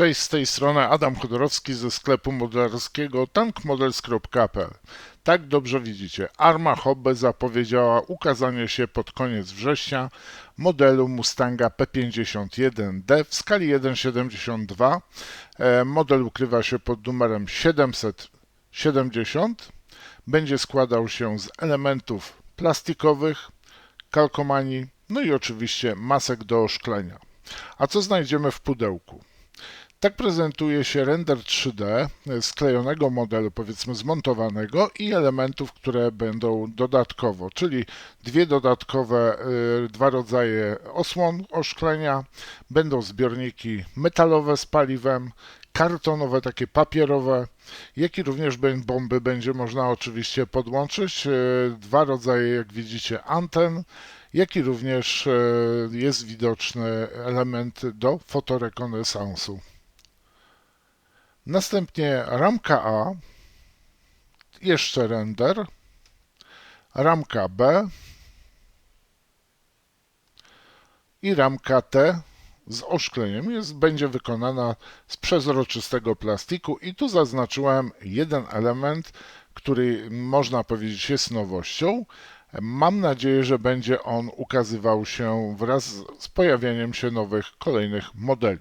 Cześć, z tej strony Adam Chodorowski ze sklepu modelarskiego tankmodels.pl. Tak dobrze widzicie, Arma Hobby zapowiedziała ukazanie się pod koniec września modelu Mustanga P51D w skali 1,72. Model ukrywa się pod numerem 770. Będzie składał się z elementów plastikowych, kalkomanii, no i oczywiście masek do oszklenia. A co znajdziemy w pudełku? Tak prezentuje się render 3D sklejonego modelu, powiedzmy zmontowanego, i elementów, które będą dodatkowo, czyli dwa rodzaje osłon oszklenia, będą zbiorniki metalowe z paliwem, kartonowe, takie papierowe, jak i również bomby będzie można oczywiście podłączyć, dwa rodzaje, jak widzicie, anten, jak i również jest widoczny element do fotorekonesansu. Następnie ramka A, jeszcze render, ramka B i ramka T z oszkleniem będzie wykonana z przezroczystego plastiku i tu zaznaczyłem jeden element, który można powiedzieć jest nowością. Mam nadzieję, że będzie on ukazywał się wraz z pojawieniem się nowych, kolejnych modeli.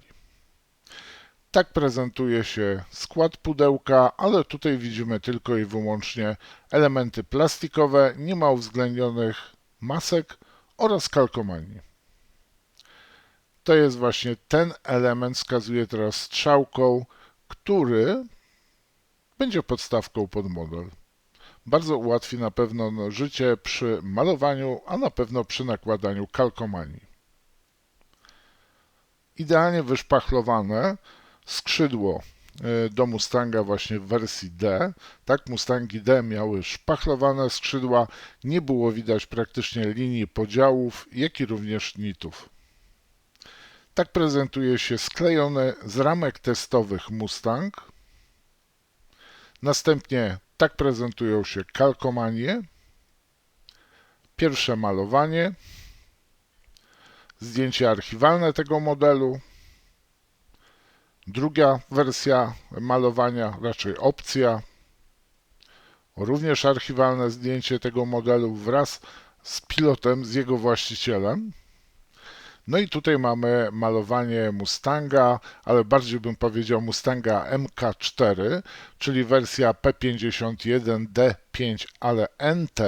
Tak prezentuje się skład pudełka, ale tutaj widzimy tylko i wyłącznie elementy plastikowe, nie ma uwzględnionych masek oraz kalkomanii. To jest właśnie ten element, wskazuję teraz strzałką, który będzie podstawką pod model. Bardzo ułatwi na pewno życie przy malowaniu, a na pewno przy nakładaniu kalkomanii. Idealnie wyszpachlowane skrzydło do Mustanga właśnie w wersji D. Tak, Mustangi D miały szpachlowane skrzydła, nie było widać praktycznie linii podziałów, jak i również nitów. Tak prezentuje się sklejony z ramek testowych Mustang. Następnie tak prezentują się kalkomanie, pierwsze malowanie, zdjęcie archiwalne tego modelu, druga wersja malowania, raczej opcja, również archiwalne zdjęcie tego modelu wraz z pilotem, z jego właścicielem. No i tutaj mamy malowanie Mustanga, ale bardziej bym powiedział Mustanga MK4, czyli wersja P51D5, ale NT.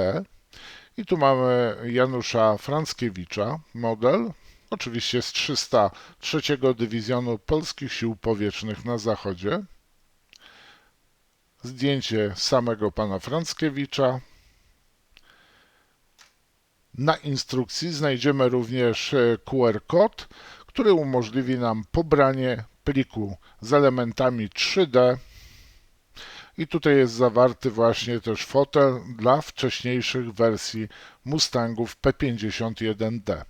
I tu mamy Janusza Franckiewicza, model, oczywiście z 303 Dywizjonu Polskich Sił Powietrznych na Zachodzie. Zdjęcie samego pana Franckiewicza. Na instrukcji znajdziemy również QR kod, który umożliwi nam pobranie pliku z elementami 3D. I tutaj jest zawarty właśnie też fotel dla wcześniejszych wersji Mustangów P51D.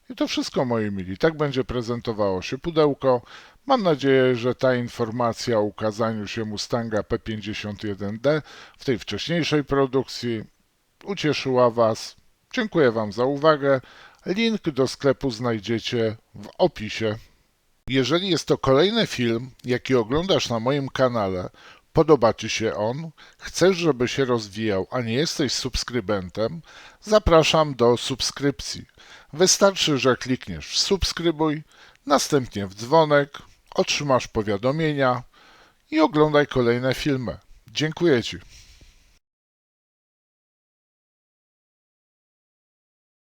I to wszystko, moi mili. Tak będzie prezentowało się pudełko. Mam nadzieję, że ta informacja o ukazaniu się Mustanga P51D w tej wcześniejszej produkcji ucieszyła Was. Dziękuję Wam za uwagę. Link do sklepu znajdziecie w opisie. Jeżeli jest to kolejny film, jaki oglądasz na moim kanale, podoba Ci się on, chcesz, żeby się rozwijał, a nie jesteś subskrybentem, zapraszam do subskrypcji. Wystarczy, że klikniesz w subskrybuj, następnie w dzwonek, otrzymasz powiadomienia i oglądaj kolejne filmy. Dziękuję Ci.